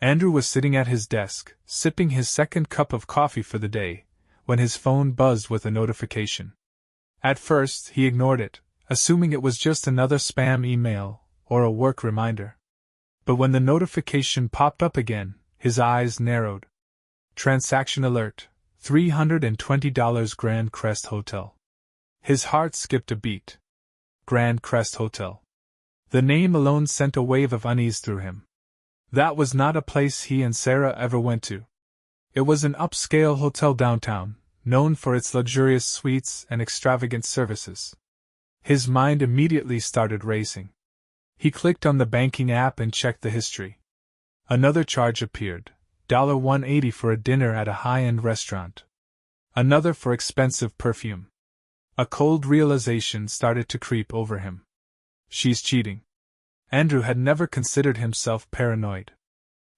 Andrew was sitting at his desk, sipping his second cup of coffee for the day, when his phone buzzed with a notification. At first, he ignored it, assuming it was just another spam email or a work reminder. But when the notification popped up again, his eyes narrowed. Transaction alert, $320 Grand Crest Hotel. His heart skipped a beat. Grand Crest Hotel. The name alone sent a wave of unease through him. That was not a place he and Sarah ever went to. It was an upscale hotel downtown, known for its luxurious suites and extravagant services. His mind immediately started racing. He clicked on the banking app and checked the history. Another charge appeared, $180 for a dinner at a high-end restaurant. Another for expensive perfume. A cold realization started to creep over him. She's cheating. Andrew had never considered himself paranoid.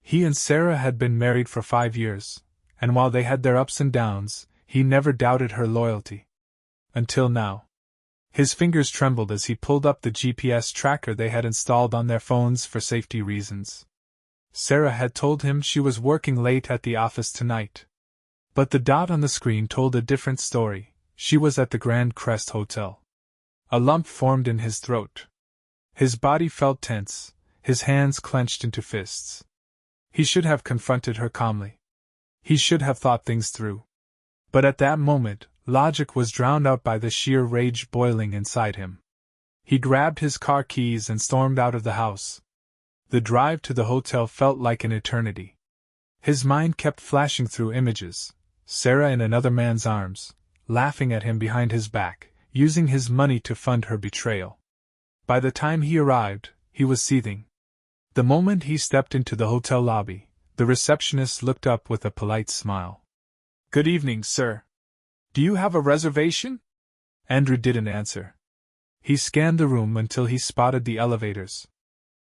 He and Sarah had been married for 5 years, and while they had their ups and downs, he never doubted her loyalty. Until now. His fingers trembled as he pulled up the GPS tracker they had installed on their phones for safety reasons. Sarah had told him she was working late at the office tonight. But the dot on the screen told a different story. She was at the Grand Crest Hotel. A lump formed in his throat. His body felt tense, his hands clenched into fists. He should have confronted her calmly. He should have thought things through. But at that moment, logic was drowned out by the sheer rage boiling inside him. He grabbed his car keys and stormed out of the house. The drive to the hotel felt like an eternity. His mind kept flashing through images. Sarah in another man's arms, laughing at him behind his back, using his money to fund her betrayal. By the time he arrived, he was seething. The moment he stepped into the hotel lobby, the receptionist looked up with a polite smile. "Good evening, sir. Do you have a reservation?" Andrew didn't answer. He scanned the room until he spotted the elevators.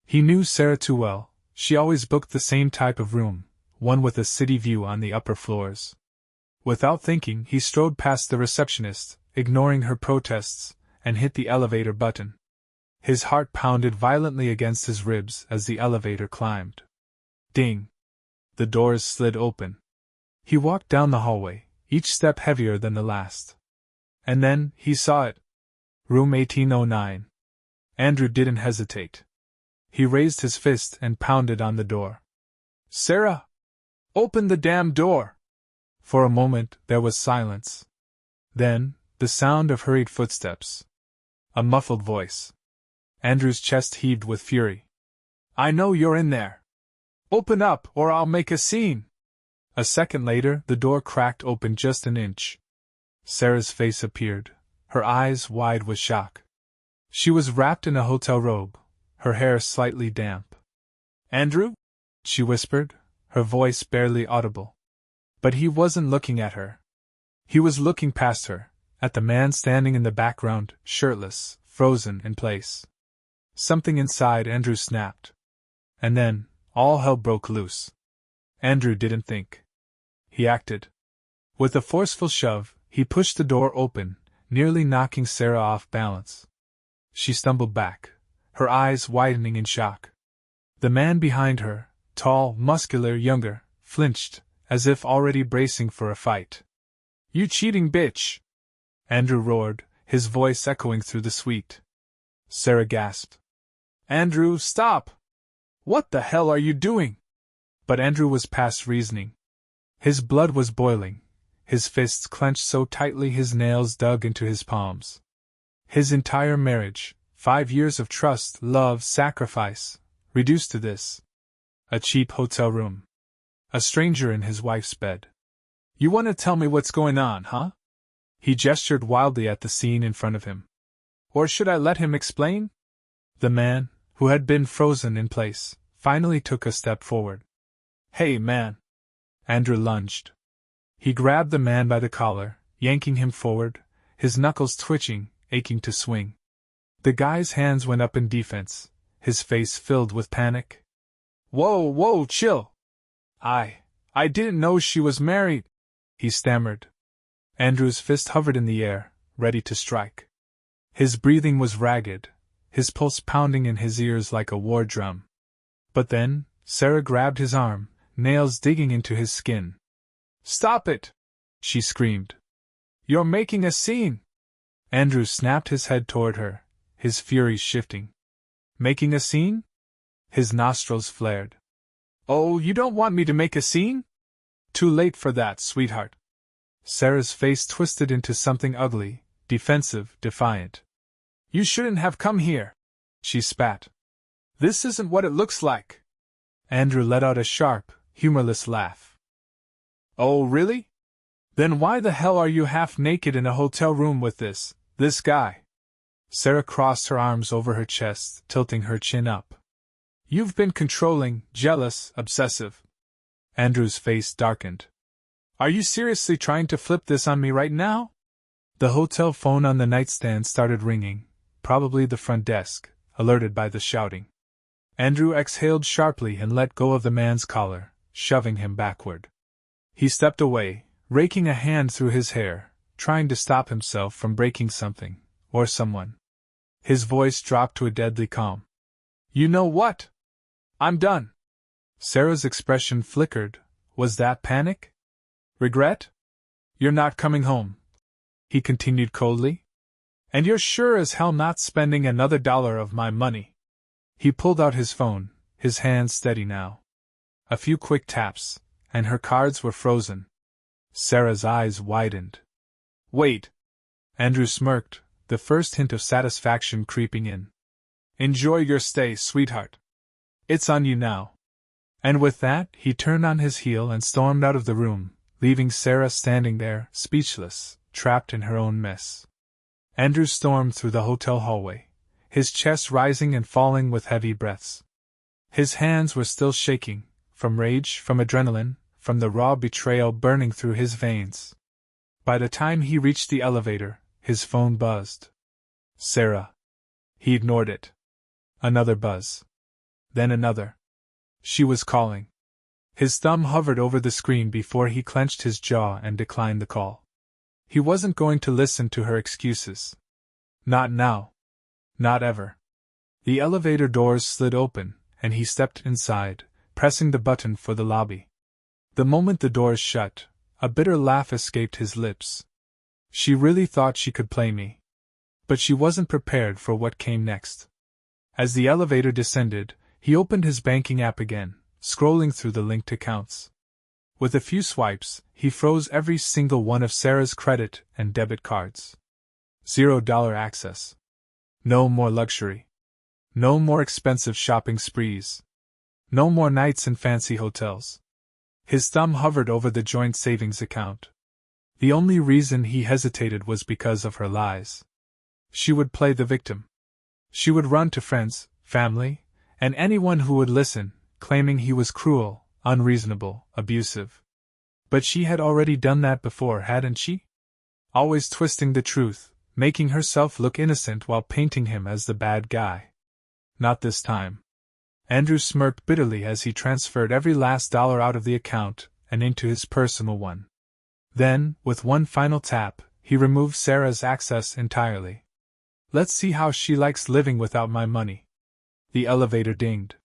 He knew Sarah too well. She always booked the same type of room, one with a city view on the upper floors. Without thinking, he strode past the receptionist, ignoring her protests, and hit the elevator button. His heart pounded violently against his ribs as the elevator climbed. Ding! The doors slid open. He walked down the hallway, each step heavier than the last. And then, he saw it. Room 1809. Andrew didn't hesitate. He raised his fist and pounded on the door. "Sarah! Open the damn door!" For a moment, there was silence. Then, the sound of hurried footsteps. A muffled voice. Andrew's chest heaved with fury. "I know you're in there. Open up, or I'll make a scene!" A second later, the door cracked open just an inch. Sarah's face appeared, her eyes wide with shock. She was wrapped in a hotel robe, her hair slightly damp. "Andrew?" she whispered, her voice barely audible. But he wasn't looking at her. He was looking past her, at the man standing in the background, shirtless, frozen in place. Something inside Andrew snapped. And then, all hell broke loose. Andrew didn't think. He acted. With a forceful shove, he pushed the door open, nearly knocking Sarah off balance. She stumbled back, her eyes widening in shock. The man behind her, tall, muscular, younger, flinched, as if already bracing for a fight. "You cheating bitch!" Andrew roared, his voice echoing through the suite. Sarah gasped. "Andrew, stop! What the hell are you doing?" But Andrew was past reasoning. His blood was boiling, his fists clenched so tightly his nails dug into his palms. His entire marriage, 5 years of trust, love, sacrifice, reduced to this. A cheap hotel room. A stranger in his wife's bed. "You want to tell me what's going on, huh?" He gestured wildly at the scene in front of him. "Or should I let him explain?" The man, who had been frozen in place, finally took a step forward. "Hey, man!" Andrew lunged. He grabbed the man by the collar, yanking him forward, his knuckles twitching, aching to swing. The guy's hands went up in defense, his face filled with panic. Whoa, chill! I didn't know she was married," he stammered. Andrew's fist hovered in the air, ready to strike. His breathing was ragged, his pulse pounding in his ears like a war drum. But then, Sarah grabbed his arm, nails digging into his skin. "Stop it!" she screamed. "You're making a scene!" Andrew snapped his head toward her, his fury shifting. "Making a scene?" His nostrils flared. "Oh, you don't want me to make a scene?" "Too late for that, sweetheart." Sarah's face twisted into something ugly, defensive, defiant. "You shouldn't have come here," she spat. "This isn't what it looks like." Andrew let out a sharp, humorless laugh. "Oh, really? Then why the hell are you half naked in a hotel room with this guy?" Sarah crossed her arms over her chest, tilting her chin up. "You've been controlling, jealous, obsessive." Andrew's face darkened. "Are you seriously trying to flip this on me right now?" The hotel phone on the nightstand started ringing, probably the front desk, alerted by the shouting. Andrew exhaled sharply and let go of the man's collar, shoving him backward. He stepped away, raking a hand through his hair, trying to stop himself from breaking something, or someone. His voice dropped to a deadly calm. "You know what? I'm done." Sarah's expression flickered. Was that panic? Regret? "You're not coming home," he continued coldly. "And you're sure as hell not spending another dollar of my money." He pulled out his phone, his hand steady now. A few quick taps, and her cards were frozen. Sarah's eyes widened. "Wait." Andrew smirked, the first hint of satisfaction creeping in. "Enjoy your stay, sweetheart. It's on you now." And with that, he turned on his heel and stormed out of the room, leaving Sarah standing there, speechless, trapped in her own mess. Andrew stormed through the hotel hallway, his chest rising and falling with heavy breaths. His hands were still shaking, from rage, from adrenaline, from the raw betrayal burning through his veins. By the time he reached the elevator, his phone buzzed. Sarah. He ignored it. Another buzz. Then another. She was calling. His thumb hovered over the screen before he clenched his jaw and declined the call. He wasn't going to listen to her excuses. Not now. Not ever. The elevator doors slid open, and he stepped inside, pressing the button for the lobby. The moment the doors shut, a bitter laugh escaped his lips. She really thought she could play me. But she wasn't prepared for what came next. As the elevator descended, he opened his banking app again, scrolling through the linked accounts. With a few swipes, he froze every single one of Sarah's credit and debit cards. $0 access. No more luxury. No more expensive shopping sprees. No more nights in fancy hotels. His thumb hovered over the joint savings account. The only reason he hesitated was because of her lies. She would play the victim. She would run to friends, family, and anyone who would listen, claiming he was cruel, unreasonable, abusive. But she had already done that before, hadn't she? Always twisting the truth, making herself look innocent while painting him as the bad guy. Not this time. Andrew smirked bitterly as he transferred every last dollar out of the account and into his personal one. Then, with one final tap, he removed Sarah's access entirely. Let's see how she likes living without my money. The elevator dinged.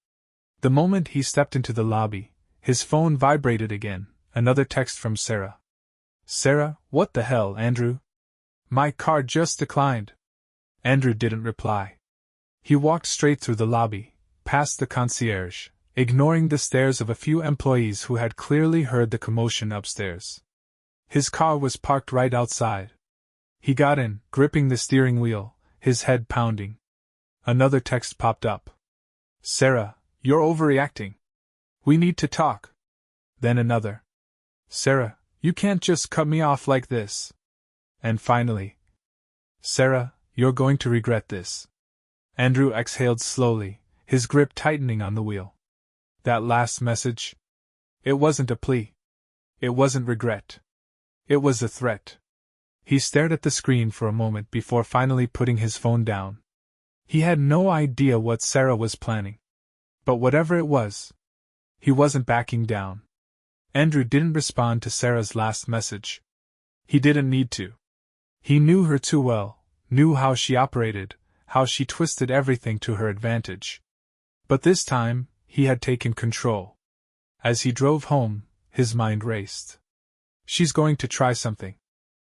The moment he stepped into the lobby, his phone vibrated again, another text from Sarah. Sarah, what the hell, Andrew? My card just declined. Andrew didn't reply. He walked straight through the lobby, past the concierge, ignoring the stares of a few employees who had clearly heard the commotion upstairs. His car was parked right outside. He got in, gripping the steering wheel, his head pounding. Another text popped up. Sarah, you're overreacting. We need to talk. Then another. Sarah, you can't just cut me off like this. And finally. Sarah, you're going to regret this. Andrew exhaled slowly, his grip tightening on the wheel. That last message? It wasn't a plea. It wasn't regret. It was a threat. He stared at the screen for a moment before finally putting his phone down. He had no idea what Sarah was planning. But whatever it was, he wasn't backing down. Andrew didn't respond to Sarah's last message. He didn't need to. He knew her too well, knew how she operated, how she twisted everything to her advantage. But this time, he had taken control. As he drove home, his mind raced. She's going to try something.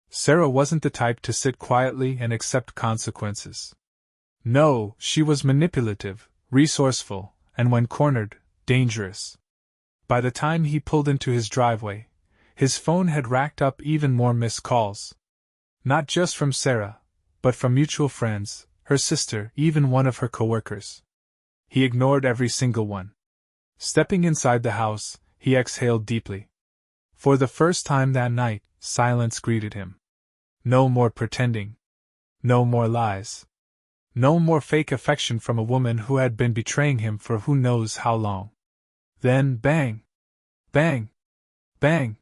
Sarah wasn't the type to sit quietly and accept consequences. No, she was manipulative, resourceful, and when cornered, dangerous. By the time he pulled into his driveway, his phone had racked up even more missed calls. Not just from Sarah, but from mutual friends, her sister, even one of her coworkers. He ignored every single one. Stepping inside the house, he exhaled deeply. For the first time that night, silence greeted him. No more pretending. No more lies. No more fake affection from a woman who had been betraying him for who knows how long. Then bang! Bang! Bang!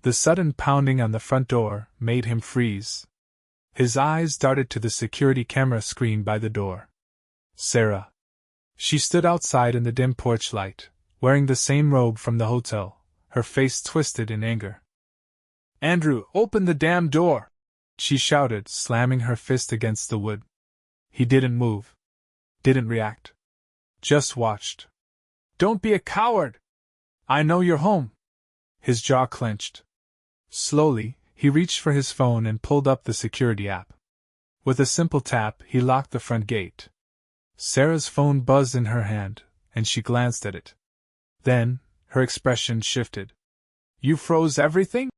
The sudden pounding on the front door made him freeze. His eyes darted to the security camera screen by the door. Sarah. She stood outside in the dim porch light, wearing the same robe from the hotel, her face twisted in anger. "Andrew, open the damn door!" she shouted, slamming her fist against the wood. He didn't move. Didn't react. Just watched. "Don't be a coward! I know you're home!" His jaw clenched. Slowly, he reached for his phone and pulled up the security app. With a simple tap, he locked the front gate. Sarah's phone buzzed in her hand, and she glanced at it. Then, her expression shifted. "You froze everything?"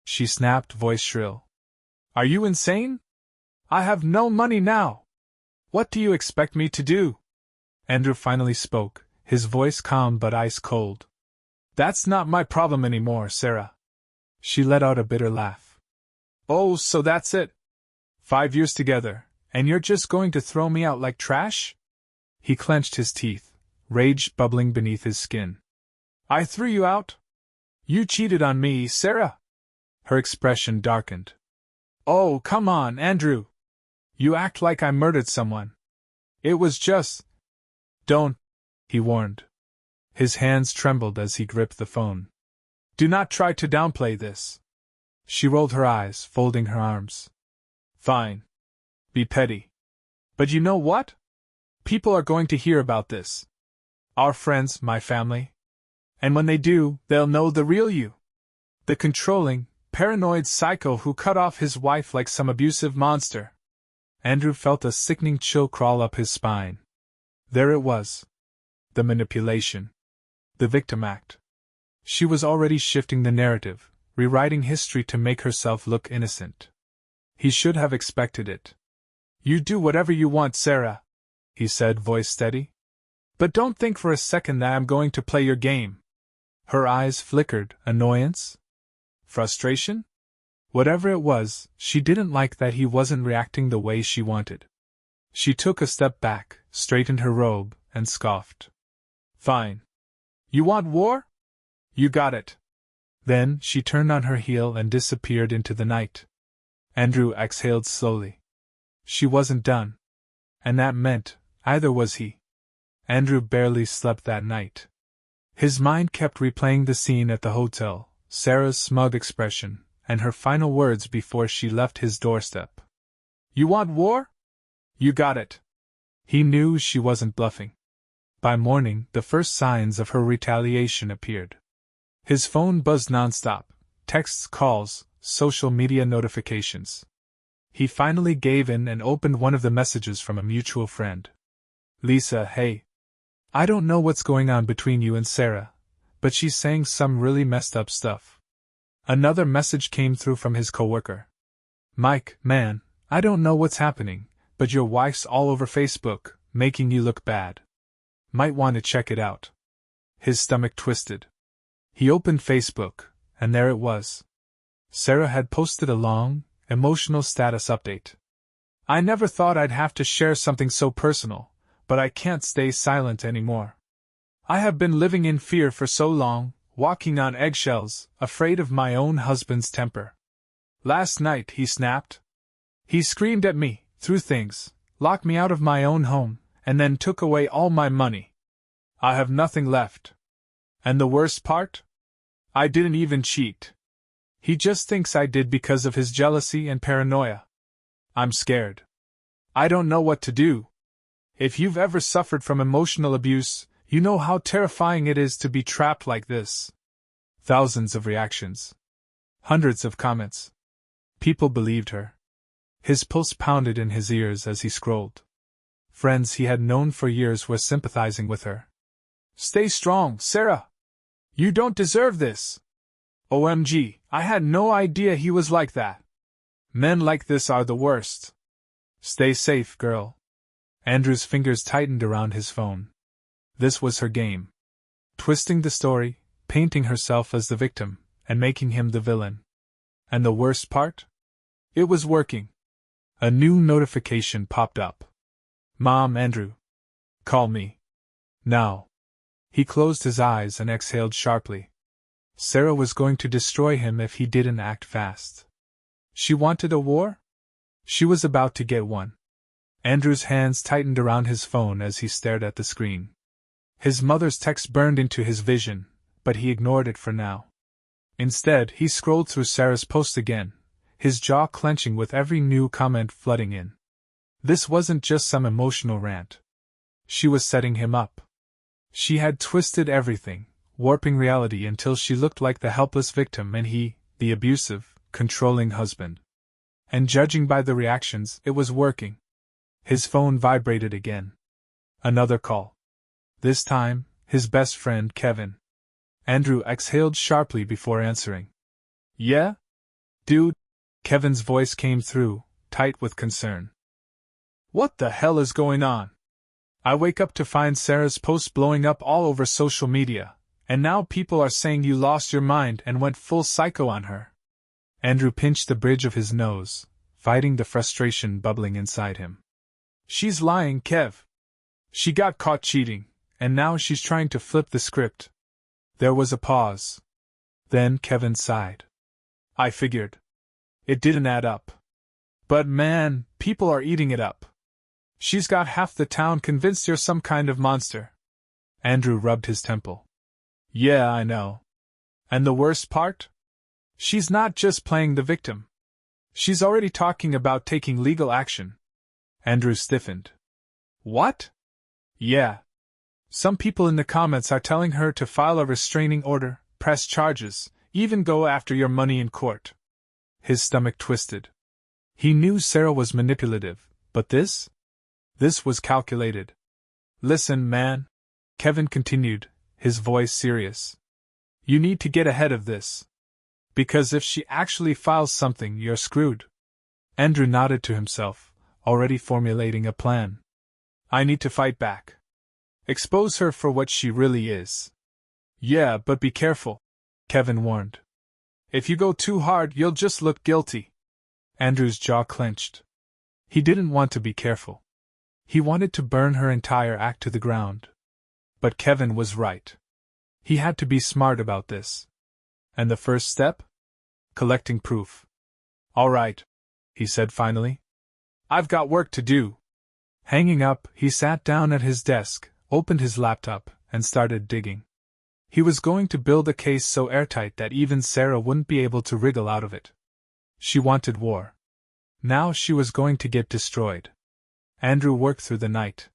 she snapped, voice shrill. "Are you insane? I have no money now! What do you expect me to do?" Andrew finally spoke, his voice calm but ice cold. "That's not my problem anymore, Sarah." She let out a bitter laugh. "Oh, so that's it? 5 years together, and you're just going to throw me out like trash?" He clenched his teeth, rage bubbling beneath his skin. "I threw you out? You cheated on me, Sarah?" Her expression darkened. "Oh, come on, Andrew. You act like I murdered someone. It was just—" "Don't," he warned. His hands trembled as he gripped the phone. "Do not try to downplay this." She rolled her eyes, folding her arms. "Fine. Be petty. But you know what? People are going to hear about this. Our friends, my family. And when they do, they'll know the real you. The controlling, paranoid psycho who cut off his wife like some abusive monster." Andrew felt a sickening chill crawl up his spine. There it was. The manipulation. The victim act. She was already shifting the narrative, rewriting history to make herself look innocent. He should have expected it. "You do whatever you want, Sarah," he said, voice steady. "But don't think for a second that I'm going to play your game." Her eyes flickered, annoyance? Frustration? Whatever it was, she didn't like that he wasn't reacting the way she wanted. She took a step back, straightened her robe, and scoffed. "Fine. You want war? You got it." Then she turned on her heel and disappeared into the night. Andrew exhaled slowly. She wasn't done. And that meant, either was he. Andrew barely slept that night. His mind kept replaying the scene at the hotel, Sarah's smug expression, and her final words before she left his doorstep. "You want war? You got it." He knew she wasn't bluffing. By morning, the first signs of her retaliation appeared. His phone buzzed nonstop, texts, calls, social media notifications. He finally gave in and opened one of the messages from a mutual friend. "Lisa, hey. I don't know what's going on between you and Sarah, but she's saying some really messed up stuff." Another message came through from his coworker. "Mike, man, I don't know what's happening, but your wife's all over Facebook, making you look bad. Might want to check it out." His stomach twisted. He opened Facebook, and there it was. Sarah had posted a long, emotional status update. "I never thought I'd have to share something so personal, but I can't stay silent anymore. I have been living in fear for so long, walking on eggshells, afraid of my own husband's temper. Last night," he snapped. "He screamed at me, threw things, locked me out of my own home, and then took away all my money. I have nothing left. And the worst part? I didn't even cheat. He just thinks I did because of his jealousy and paranoia. I'm scared. I don't know what to do. If you've ever suffered from emotional abuse, You know how terrifying it is to be trapped like this. Thousands of reactions. Hundreds of comments. People believed her. His pulse pounded in his ears as he scrolled. Friends he had known for years were sympathizing with her. Stay strong, Sarah. You don't deserve this. OMG, I had no idea he was like that. Men like this are the worst. Stay safe, girl. Andrew's fingers tightened around his phone. This was her game. Twisting the story, painting herself as the victim, and making him the villain. And the worst part? It was working. A new notification popped up. Mom, Andrew. Call me. Now. He closed his eyes and exhaled sharply. Sarah was going to destroy him if he didn't act fast. She wanted a war? She was about to get one. Andrew's hands tightened around his phone as he stared at the screen. His mother's text burned into his vision, but he ignored it for now. Instead, he scrolled through Sarah's post again, his jaw clenching with every new comment flooding in. This wasn't just some emotional rant. She was setting him up. She had twisted everything, warping reality until she looked like the helpless victim and he, the abusive, controlling husband. And judging by the reactions, it was working. His phone vibrated again. Another call. This time, his best friend, Kevin. Andrew exhaled sharply before answering. Yeah? Dude? Kevin's voice came through, tight with concern. What the hell is going on? I wake up to find Sarah's posts blowing up all over social media, and now people are saying you lost your mind and went full psycho on her. Andrew pinched the bridge of his nose, fighting the frustration bubbling inside him. She's lying, Kev. She got caught cheating, and now she's trying to flip the script. There was a pause. Then Kevin sighed. I figured. It didn't add up. But man, people are eating it up. She's got half the town convinced you're some kind of monster. Andrew rubbed his temple. Yeah, I know. And the worst part? She's not just playing the victim. She's already talking about taking legal action. Andrew stiffened. What? Yeah. Some people in the comments are telling her to file a restraining order, press charges, even go after your money in court. His stomach twisted. He knew Sarah was manipulative, but this? This was calculated. Listen, man, Kevin continued, his voice serious. You need to get ahead of this. Because if she actually files something, you're screwed. Andrew nodded to himself, already formulating a plan. I need to fight back. Expose her for what she really is. Yeah, but be careful, Kevin warned. If you go too hard, you'll just look guilty. Andrew's jaw clenched. He didn't want to be careful. He wanted to burn her entire act to the ground. But Kevin was right. He had to be smart about this. And the first step? Collecting proof. All right, he said finally. I've got work to do. Hanging up, he sat down at his desk, opened his laptop, and started digging. He was going to build a case so airtight that even Sarah wouldn't be able to wriggle out of it. She wanted war. Now she was going to get destroyed. Andrew worked through the night.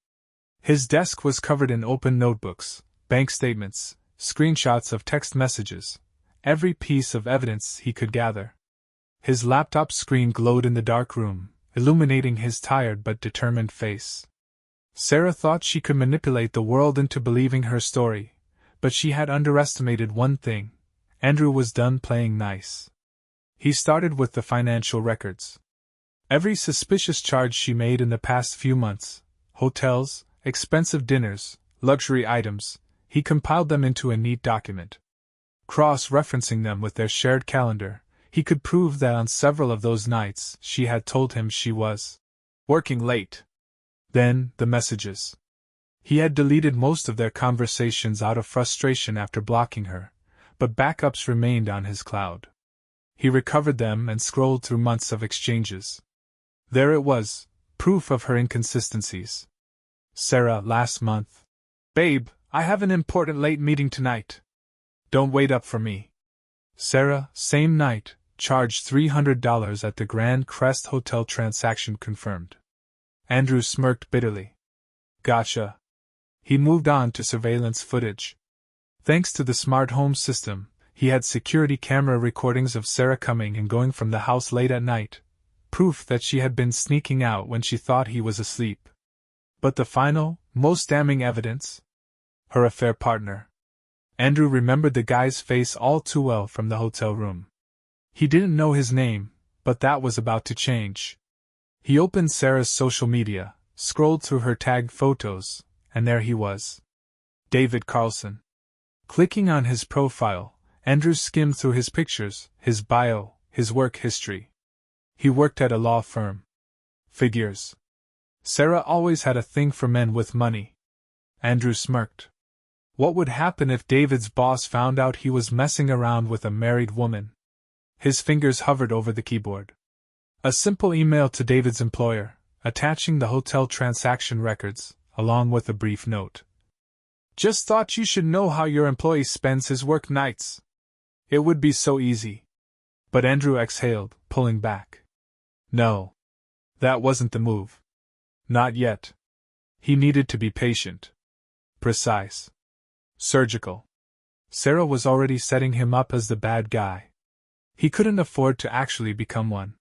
His desk was covered in open notebooks, bank statements, screenshots of text messages, every piece of evidence he could gather. His laptop screen glowed in the dark room, illuminating his tired but determined face. Sarah thought she could manipulate the world into believing her story, but she had underestimated one thing. Andrew was done playing nice. He started with the financial records. Every suspicious charge she made in the past few months, hotels, expensive dinners, luxury items, he compiled them into a neat document. Cross-referencing them with their shared calendar, he could prove that on several of those nights she had told him she was working late. Then, the messages. He had deleted most of their conversations out of frustration after blocking her, but backups remained on his cloud. He recovered them and scrolled through months of exchanges. There it was, proof of her inconsistencies. Sarah, last month. Babe, I have an important late meeting tonight. Don't wait up for me. Sarah, same night, charged $300 at the Grand Crest Hotel, transaction confirmed. Andrew smirked bitterly. Gotcha. he moved on to surveillance footage. Thanks to the smart home system, he had security camera recordings of Sarah coming and going from the house late at night, proof that she had been sneaking out when she thought he was asleep. But the final, most damning evidence? Her affair partner. Andrew remembered the guy's face all too well from the hotel room. He didn't know his name, but that was about to change. He opened Sarah's social media, scrolled through her tagged photos, and there he was. David Carlson. Clicking on his profile, Andrew skimmed through his pictures, his bio, his work history. He worked at a law firm. Figures. Sarah always had a thing for men with money. Andrew smirked. What would happen if David's boss found out he was messing around with a married woman? His fingers hovered over the keyboard. A simple email to David's employer, attaching the hotel transaction records, along with a brief note. Just thought you should know how your employee spends his work nights. It would be so easy. But Andrew exhaled, pulling back. No. That wasn't the move. Not yet. He needed to be patient. Precise. Surgical. Sarah was already setting him up as the bad guy. He couldn't afford to actually become one.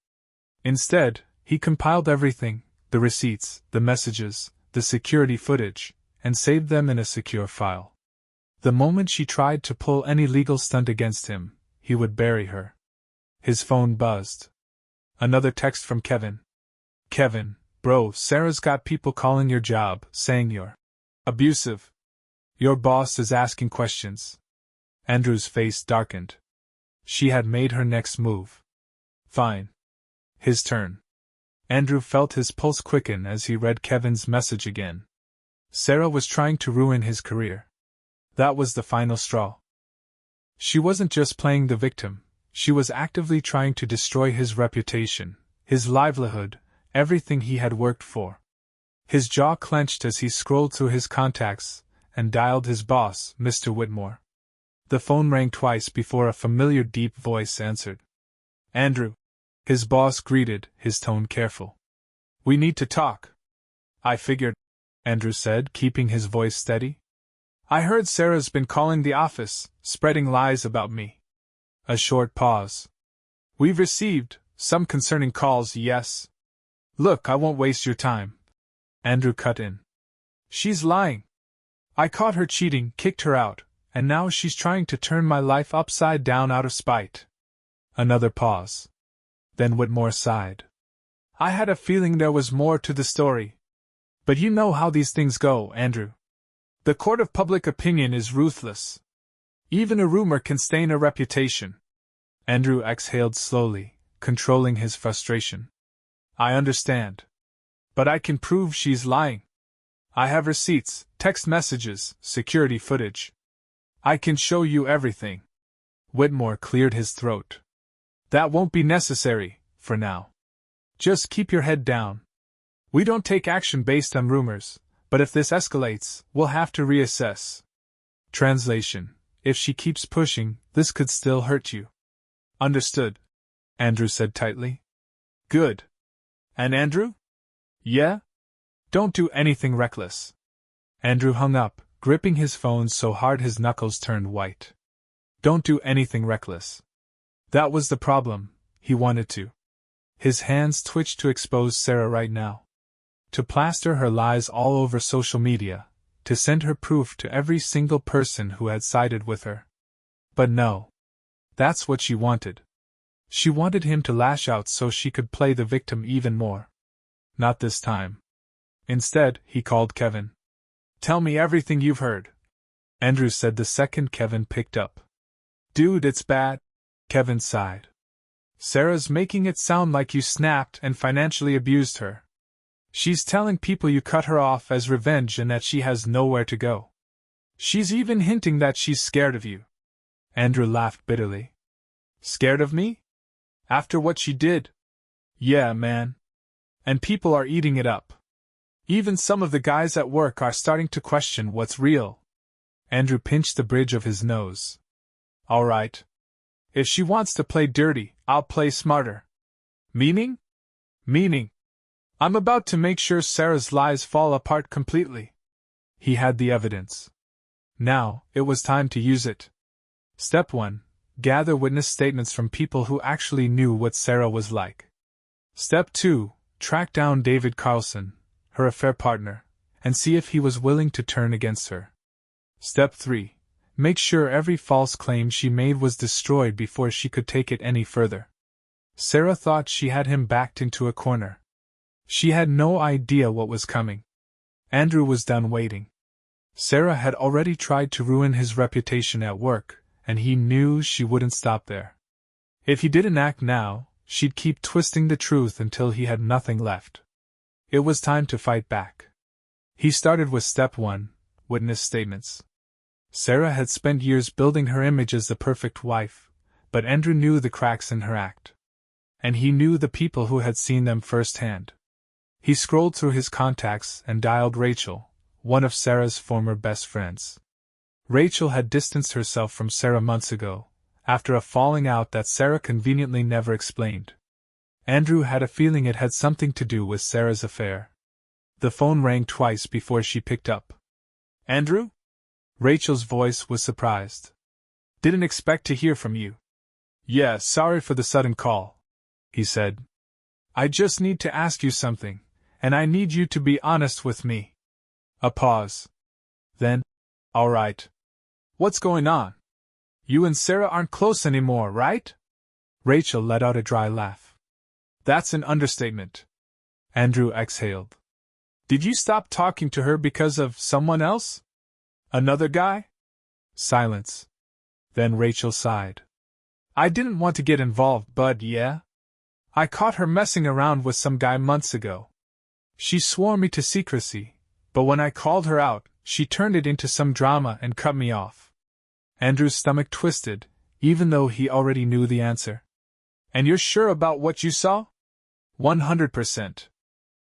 Instead, he compiled everything, the receipts, the messages, the security footage, and saved them in a secure file. The moment she tried to pull any legal stunt against him, he would bury her. His phone buzzed. Another text from Kevin. Kevin, bro, Sarah's got people calling your job, saying you're abusive. Your boss is asking questions. Andrew's face darkened. She had made her next move. Fine. His turn. Andrew felt his pulse quicken as he read Kevin's message again. Sarah was trying to ruin his career. That was the final straw. She wasn't just playing the victim, she was actively trying to destroy his reputation, his livelihood, everything he had worked for. His jaw clenched as he scrolled through his contacts and dialed his boss, Mr. Whitmore. The phone rang twice before a familiar deep voice answered. Andrew. His boss greeted, his tone careful. We need to talk. I figured, Andrew said, keeping his voice steady. I heard Sarah's been calling the office, spreading lies about me. A short pause. We've received some concerning calls, yes. Look, I won't waste your time. Andrew cut in. She's lying. I caught her cheating, kicked her out, and now she's trying to turn my life upside down out of spite. Another pause. Then Whitmore sighed. I had a feeling there was more to the story. But you know how these things go, Andrew. The court of public opinion is ruthless. Even a rumor can stain a reputation. Andrew exhaled slowly, controlling his frustration. I understand. But I can prove she's lying. I have receipts, text messages, security footage. I can show you everything. Whitmore cleared his throat. That won't be necessary, for now. Just keep your head down. We don't take action based on rumors, but if this escalates, we'll have to reassess. Translation: if she keeps pushing, this could still hurt you. Understood, Andrew said tightly. Good. And Andrew? Yeah? Don't do anything reckless. Andrew hung up, gripping his phone so hard his knuckles turned white. Don't do anything reckless. That was the problem, he wanted to. His hands twitched to expose Sarah right now. To plaster her lies all over social media, to send her proof to every single person who had sided with her. But no. That's what she wanted. She wanted him to lash out so she could play the victim even more. Not this time. Instead, he called Kevin. Tell me everything you've heard, Andrew said the second Kevin picked up. Dude, it's bad, Kevin sighed. Sarah's making it sound like you snapped and financially abused her. She's telling people you cut her off as revenge and that she has nowhere to go. She's even hinting that she's scared of you. Andrew laughed bitterly. Scared of me? After what she did? Yeah, man. And people are eating it up. Even some of the guys at work are starting to question what's real. Andrew pinched the bridge of his nose. All right. If she wants to play dirty, I'll play smarter. Meaning? Meaning. I'm about to make sure Sarah's lies fall apart completely. He had the evidence. Now, it was time to use it. Step 1. Gather witness statements from people who actually knew what Sarah was like. Step 2. Track down David Carlson, her affair partner, and see if he was willing to turn against her. Step 3. Make sure every false claim she made was destroyed before she could take it any further. Sarah thought she had him backed into a corner. She had no idea what was coming. Andrew was done waiting. Sarah had already tried to ruin his reputation at work, and he knew she wouldn't stop there. If he didn't act now, she'd keep twisting the truth until he had nothing left. It was time to fight back. He started with step 1, witness statements. Sarah had spent years building her image as the perfect wife, but Andrew knew the cracks in her act. And he knew the people who had seen them firsthand. He scrolled through his contacts and dialed Rachel, one of Sarah's former best friends. Rachel had distanced herself from Sarah months ago, after a falling out that Sarah conveniently never explained. Andrew had a feeling it had something to do with Sarah's affair. The phone rang twice before she picked up. "Andrew?" Rachel's voice was surprised. "Didn't expect to hear from you." "Yeah, sorry for the sudden call," he said. "I just need to ask you something, and I need you to be honest with me." A pause. Then, "All right. What's going on? You and Sarah aren't close anymore, right?" Rachel let out a dry laugh. "That's an understatement." Andrew exhaled. "Did you stop talking to her because of someone else? Another guy?" Silence. Then Rachel sighed. "I didn't want to get involved, but yeah. I caught her messing around with some guy months ago. She swore me to secrecy, but when I called her out, she turned it into some drama and cut me off." Andrew's stomach twisted, even though he already knew the answer. "And you're sure about what you saw?" 100%.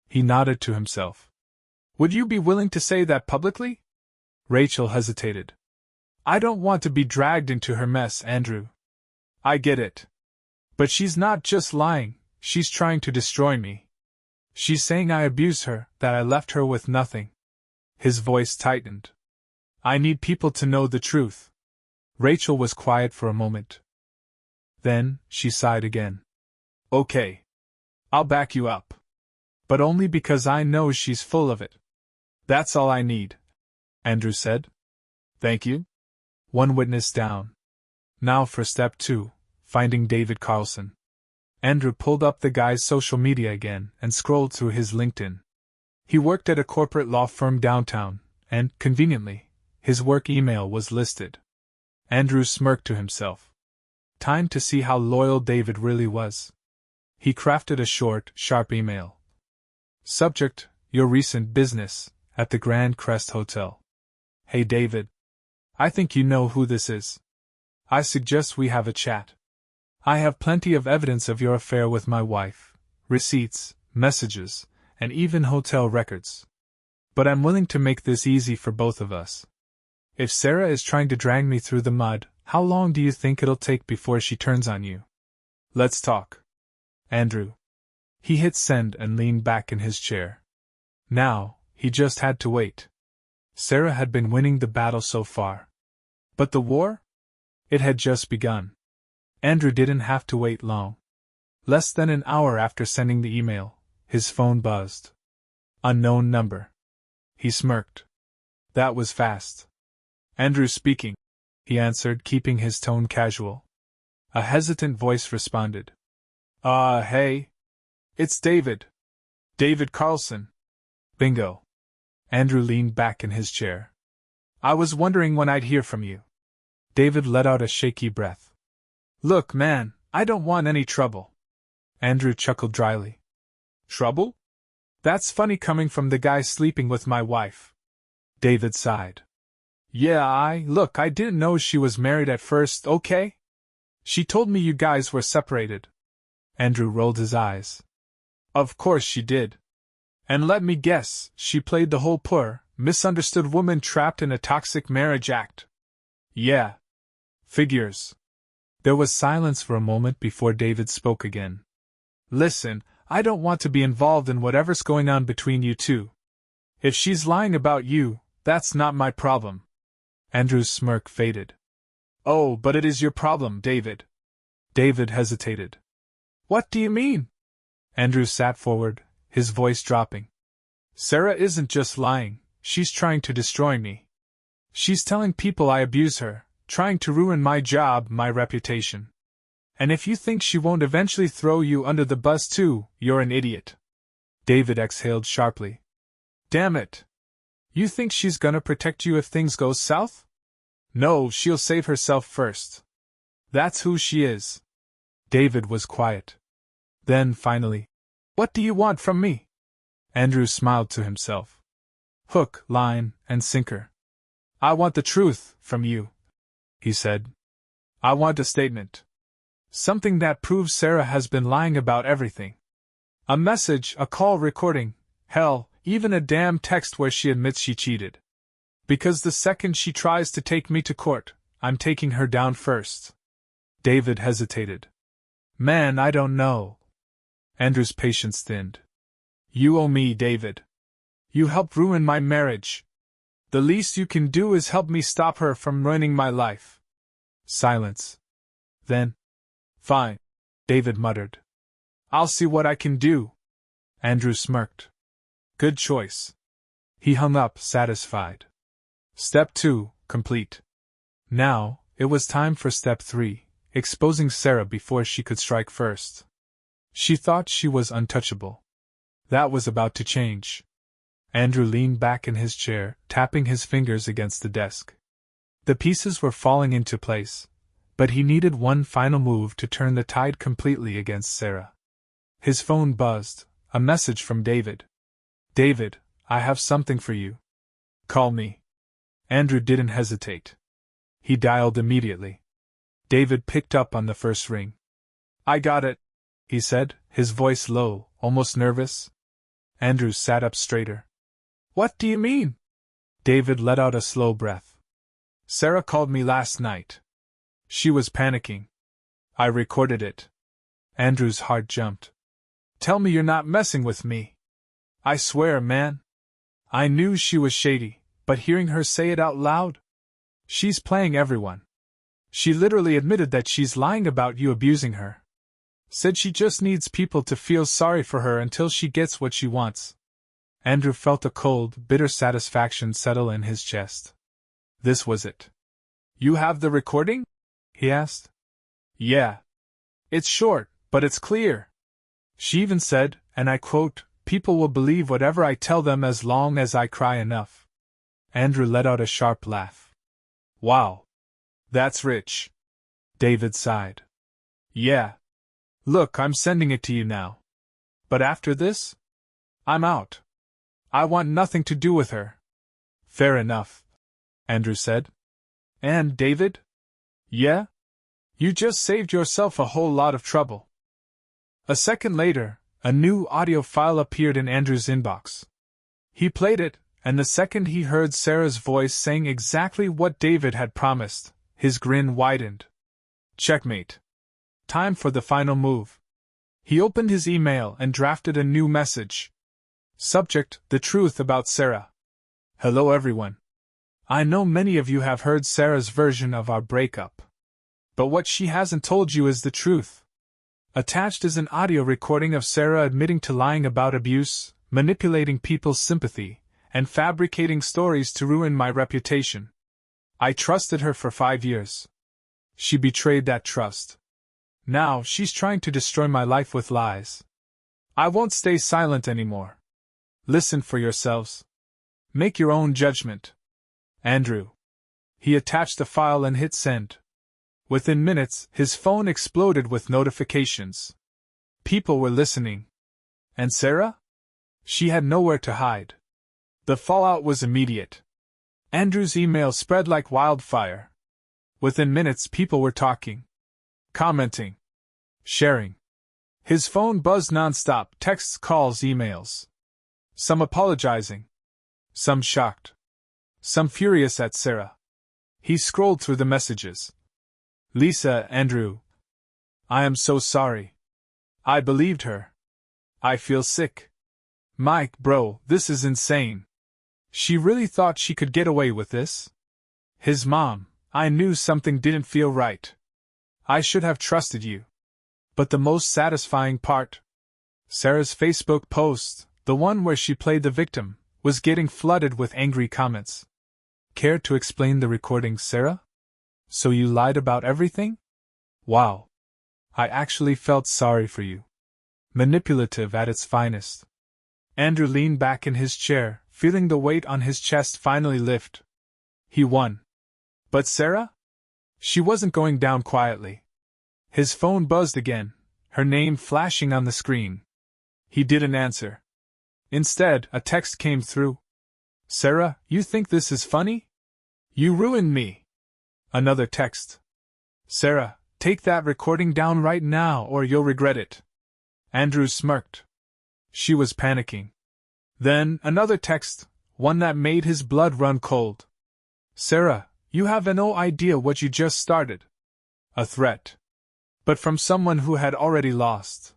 He nodded to himself. "Would you be willing to say that publicly?" Rachel hesitated. "I don't want to be dragged into her mess, Andrew. I get it. But she's not just lying, she's trying to destroy me. She's saying I abused her, that I left her with nothing." His voice tightened. "I need people to know the truth." Rachel was quiet for a moment. Then, she sighed again. "Okay. I'll back you up. But only because I know she's full of it. That's all I need," Andrew said. "Thank you." One witness down. Now for step 2, finding David Carlson. Andrew pulled up the guy's social media again and scrolled through his LinkedIn. He worked at a corporate law firm downtown, and, conveniently, his work email was listed. Andrew smirked to himself. Time to see how loyal David really was. He crafted a short, sharp email. Subject: Your recent business, at the Grand Crest Hotel. Hey David. I think you know who this is. I suggest we have a chat. I have plenty of evidence of your affair with my wife, receipts, messages, and even hotel records. But I'm willing to make this easy for both of us. If Sarah is trying to drag me through the mud, how long do you think it'll take before she turns on you? Let's talk. Andrew. He hit send and leaned back in his chair. Now, he just had to wait. Sarah had been winning the battle so far. But the war? It had just begun. Andrew didn't have to wait long. Less than an hour after sending the email, his phone buzzed. Unknown number. He smirked. That was fast. Andrew speaking, he answered, keeping his tone casual. A hesitant voice responded. Hey. It's David. David Carlson. Bingo. Andrew leaned back in his chair. I was wondering when I'd hear from you. David let out a shaky breath. Look, man, I don't want any trouble. Andrew chuckled dryly. Trouble? That's funny coming from the guy sleeping with my wife. David sighed. Yeah, I didn't know she was married at first, okay? She told me you guys were separated. Andrew rolled his eyes. Of course she did. And let me guess, she played the whole poor, misunderstood woman trapped in a toxic marriage act. Yeah. Figures. There was silence for a moment before David spoke again. Listen, I don't want to be involved in whatever's going on between you two. If she's lying about you, That's not my problem. Andrew's smirk faded. Oh, but it is your problem, David. David hesitated. What do you mean? Andrew sat forward, his voice dropping. Sarah isn't just lying, she's trying to destroy me. She's telling people I abuse her, trying to ruin my job, my reputation. And if you think she won't eventually throw you under the bus too, you're an idiot. David exhaled sharply. Damn it. You think she's gonna protect you if things go south? No, she'll save herself first. That's who she is. David was quiet. Then, finally, what do you want from me? Andrew smiled to himself. Hook, line, and sinker. I want the truth from you, he said. I want a statement. Something that proves Sarah has been lying about everything. A message, a call recording, hell, even a damn text where she admits she cheated. Because the second she tries to take me to court, I'm taking her down first. David hesitated. Man, I don't know. Andrew's patience thinned. You owe me, David. You helped ruin my marriage. The least you can do is help me stop her from ruining my life. Silence. Then, fine, David muttered. I'll see what I can do. Andrew smirked. Good choice. He hung up, satisfied. Step 2, complete. Now, it was time for step 3, exposing Sarah before she could strike first. She thought she was untouchable. That was about to change. Andrew leaned back in his chair, tapping his fingers against the desk. The pieces were falling into place, but he needed one final move to turn the tide completely against Sarah. His phone buzzed, a message from David. David, I have something for you. Call me. Andrew didn't hesitate. He dialed immediately. David picked up on the first ring. I got it, he said, his voice low, almost nervous. Andrew sat up straighter. What do you mean? David let out a slow breath. Sarah called me last night. She was panicking. I recorded it. Andrew's heart jumped. Tell me you're not messing with me. I swear, man. I knew she was shady, but hearing her say it out loud? She's playing everyone. She literally admitted that she's lying about you abusing her. Said she just needs people to feel sorry for her until she gets what she wants. Andrew felt a cold, bitter satisfaction settle in his chest. This was it. You have the recording? He asked. Yeah. It's short, but it's clear. She even said, and I quote, people will believe whatever I tell them as long as I cry enough. Andrew let out a sharp laugh. Wow. That's rich. David sighed. Yeah. Look, I'm sending it to you now. But after this? I'm out. I want nothing to do with her. Fair enough, Andrew said. And, David? Yeah? You just saved yourself a whole lot of trouble. A second later, a new audio file appeared in Andrew's inbox. He played it, and the second he heard Sarah's voice saying exactly what David had promised, his grin widened. Checkmate. Time for the final move. He opened his email and drafted a new message. Subject: the truth about Sarah. Hello everyone. I know many of you have heard Sarah's version of our breakup. But what she hasn't told you is the truth. Attached is an audio recording of Sarah admitting to lying about abuse, manipulating people's sympathy, and fabricating stories to ruin my reputation. I trusted her for 5 years. She betrayed that trust. Now she's trying to destroy my life with lies. I won't stay silent anymore. Listen for yourselves. Make your own judgment. Andrew. He attached the file and hit send. Within minutes, his phone exploded with notifications. People were listening. And Sarah? She had nowhere to hide. The fallout was immediate. Andrew's email spread like wildfire. Within minutes, people were talking, commenting, sharing. His phone buzzed nonstop, texts, calls, emails. Some apologizing. Some shocked. Some furious at Sarah. He scrolled through the messages. Lisa, Andrew. I am so sorry. I believed her. I feel sick. Mike, bro, this is insane. She really thought she could get away with this? His mom, I knew something didn't feel right. I should have trusted you. But the most satisfying part? Sarah's Facebook post, the one where she played the victim, was getting flooded with angry comments. Care to explain the recording, Sarah? So you lied about everything? Wow. I actually felt sorry for you. Manipulative at its finest. Andrew leaned back in his chair, feeling the weight on his chest finally lift. He won. But Sarah? She wasn't going down quietly. His phone buzzed again, her name flashing on the screen. He didn't answer. Instead, a text came through. Sarah, you think this is funny? You ruined me. Another text. Sarah, take that recording down right now or you'll regret it. Andrew smirked. She was panicking. Then, another text, one that made his blood run cold. Sarah, you have no idea what you just started. A threat. But from someone who had already lost.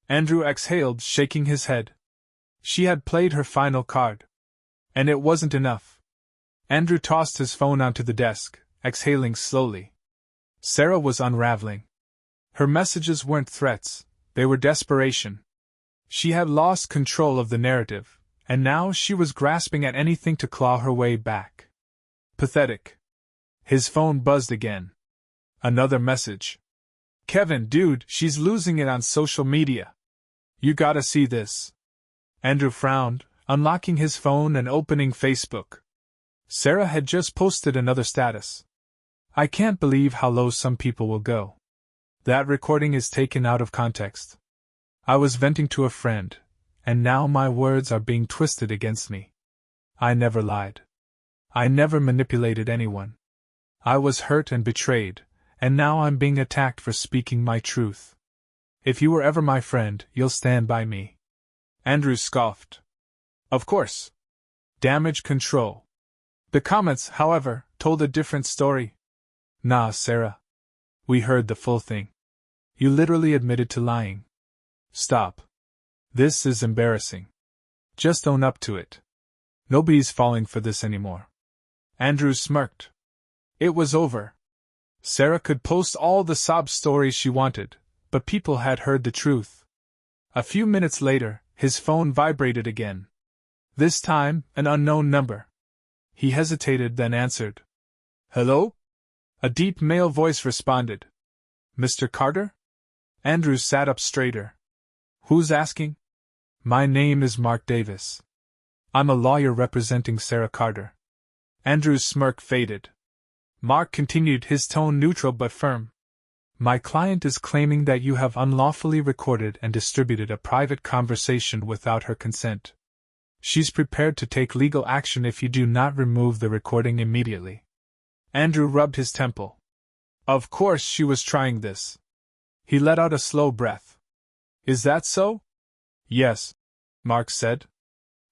Andrew exhaled, shaking his head. She had played her final card. And it wasn't enough. Andrew tossed his phone onto the desk, exhaling slowly. Sarah was unraveling. Her messages weren't threats, they were desperation. She had lost control of the narrative, and now she was grasping at anything to claw her way back. Pathetic. His phone buzzed again. Another message. Kevin, dude, she's losing it on social media. You gotta see this. Andrew frowned, unlocking his phone and opening Facebook. Sarah had just posted another status. I can't believe how low some people will go. That recording is taken out of context. I was venting to a friend, and now my words are being twisted against me. I never lied. I never manipulated anyone. I was hurt and betrayed, and now I'm being attacked for speaking my truth. If you were ever my friend, you'll stand by me. Andrew scoffed. Of course. Damage control. The comments, however, told a different story. Nah, Sarah. We heard the full thing. You literally admitted to lying. Stop. This is embarrassing. Just own up to it. Nobody's falling for this anymore. Andrew smirked. It was over. Sarah could post all the sob stories she wanted, but people had heard the truth. A few minutes later, his phone vibrated again. This time, an unknown number. He hesitated, then answered. Hello? A deep male voice responded. Mr. Carter? Andrew sat up straighter. Who's asking? My name is Mark Davis. I'm a lawyer representing Sarah Carter. Andrew's smirk faded. Mark continued, his tone neutral but firm. My client is claiming that you have unlawfully recorded and distributed a private conversation without her consent. She's prepared to take legal action if you do not remove the recording immediately. Andrew rubbed his temple. Of course she was trying this. He let out a slow breath. Is that so? Yes, Mark said.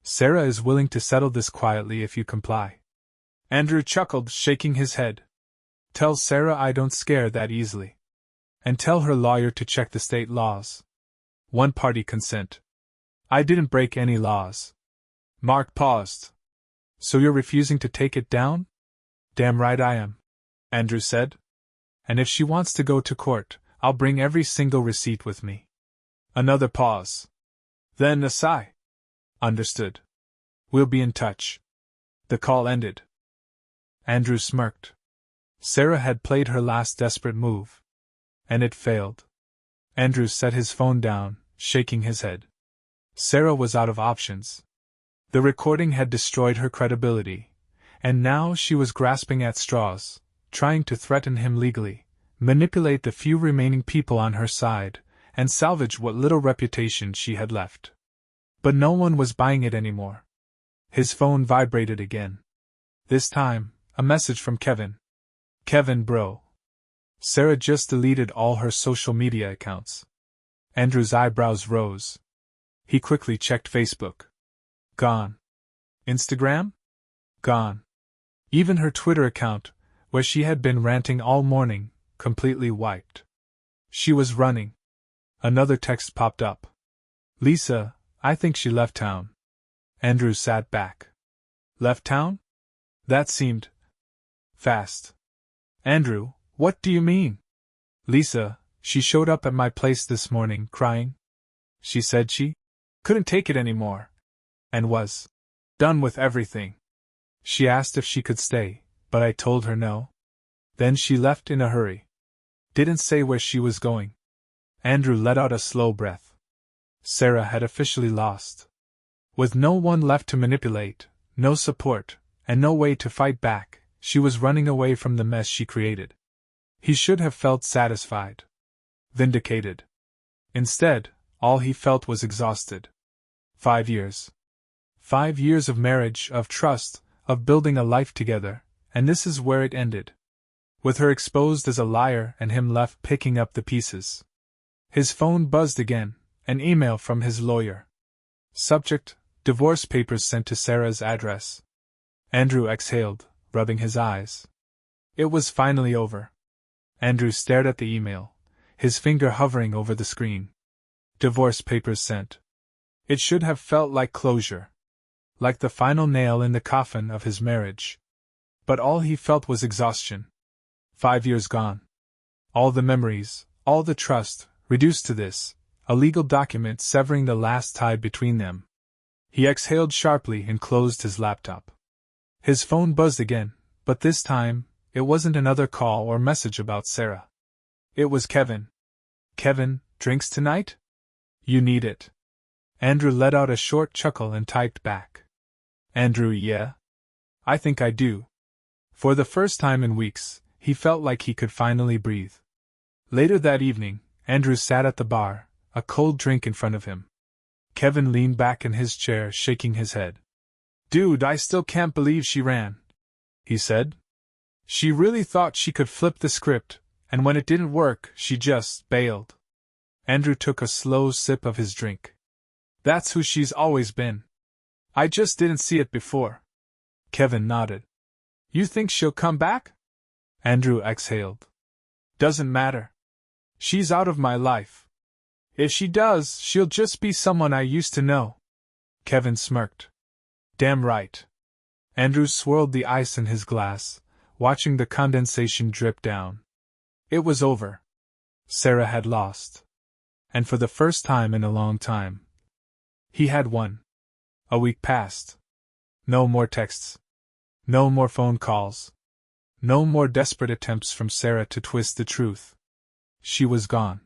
Sarah is willing to settle this quietly if you comply. Andrew chuckled, shaking his head. Tell Sarah I don't scare that easily. And tell her lawyer to check the state laws. One-party consent. I didn't break any laws. Mark paused. So you're refusing to take it down? Damn right I am, Andrew said. And if she wants to go to court, I'll bring every single receipt with me. Another pause. Then a sigh. Understood. We'll be in touch. The call ended. Andrew smirked. Sarah had played her last desperate move. And it failed. Andrew set his phone down, shaking his head. Sarah was out of options. The recording had destroyed her credibility, and now she was grasping at straws, trying to threaten him legally, manipulate the few remaining people on her side, and salvage what little reputation she had left. But no one was buying it anymore. His phone vibrated again. This time, a message from Kevin. Kevin, bro. Sarah just deleted all her social media accounts. Andrew's eyebrows rose. He quickly checked Facebook. Gone. Instagram? Gone. Even her Twitter account, where she had been ranting all morning, completely wiped. She was running. Another text popped up. Lisa, I think she left town. Andrew sat back. Left town? That seemed fast. Andrew, what do you mean? Lisa, she showed up at my place this morning, crying. She said she couldn't take it anymore, and was done with everything. She asked if she could stay, but I told her no. Then she left in a hurry. Didn't say where she was going. Andrew let out a slow breath. Sarah had officially lost. With no one left to manipulate, no support, and no way to fight back, she was running away from the mess she created. He should have felt satisfied, vindicated. Instead, all he felt was exhausted. 5 years. 5 years of marriage, of trust, of building a life together, and this is where it ended. With her exposed as a liar and him left picking up the pieces. His phone buzzed again, an email from his lawyer. Subject: divorce papers sent to Sarah's address. Andrew exhaled, rubbing his eyes. It was finally over. Andrew stared at the email, his finger hovering over the screen. Divorce papers sent. It should have felt like closure. Like the final nail in the coffin of his marriage. But all he felt was exhaustion. 5 years gone. All the memories, all the trust, reduced to this, a legal document severing the last tie between them. He exhaled sharply and closed his laptop. His phone buzzed again, but this time, it wasn't another call or message about Sarah. It was Kevin. Kevin, drinks tonight? You need it. Andrew let out a short chuckle and typed back. Andrew, yeah? I think I do. For the first time in weeks, he felt like he could finally breathe. Later that evening, Andrew sat at the bar, a cold drink in front of him. Kevin leaned back in his chair, shaking his head. Dude, I still can't believe she ran, he said. She really thought she could flip the script, and when it didn't work, she just bailed. Andrew took a slow sip of his drink. That's who she's always been. I just didn't see it before. Kevin nodded. You think she'll come back? Andrew exhaled. Doesn't matter. She's out of my life. If she does, she'll just be someone I used to know. Kevin smirked. Damn right. Andrew swirled the ice in his glass, watching the condensation drip down. It was over. Sarah had lost. And for the first time in a long time, he had won. A week passed. No more texts. No more phone calls. No more desperate attempts from Sarah to twist the truth. She was gone.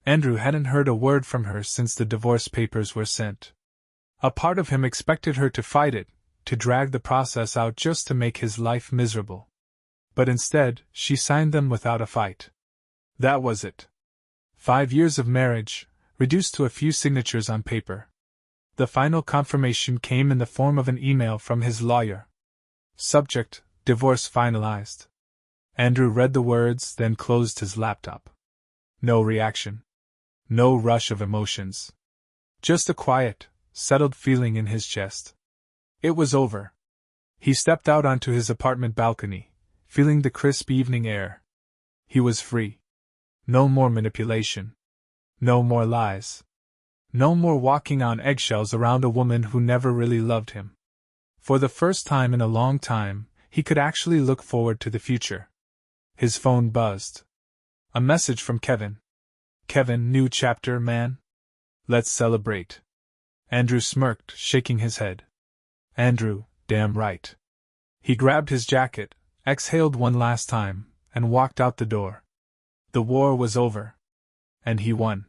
Andrew hadn't heard a word from her since the divorce papers were sent. A part of him expected her to fight it, to drag the process out just to make his life miserable. But instead, she signed them without a fight. That was it. 5 years of marriage, reduced to a few signatures on paper. The final confirmation came in the form of an email from his lawyer. Subject: divorce finalized. Andrew read the words, then closed his laptop. No reaction. No rush of emotions. Just a quiet, settled feeling in his chest. It was over. He stepped out onto his apartment balcony, feeling the crisp evening air. He was free. No more manipulation. No more lies. No more walking on eggshells around a woman who never really loved him. For the first time in a long time, he could actually look forward to the future. His phone buzzed. A message from Kevin. Kevin, new chapter, man. Let's celebrate. Andrew smirked, shaking his head. Andrew, damn right. He grabbed his jacket, exhaled one last time, and walked out the door. The war was over. And he won.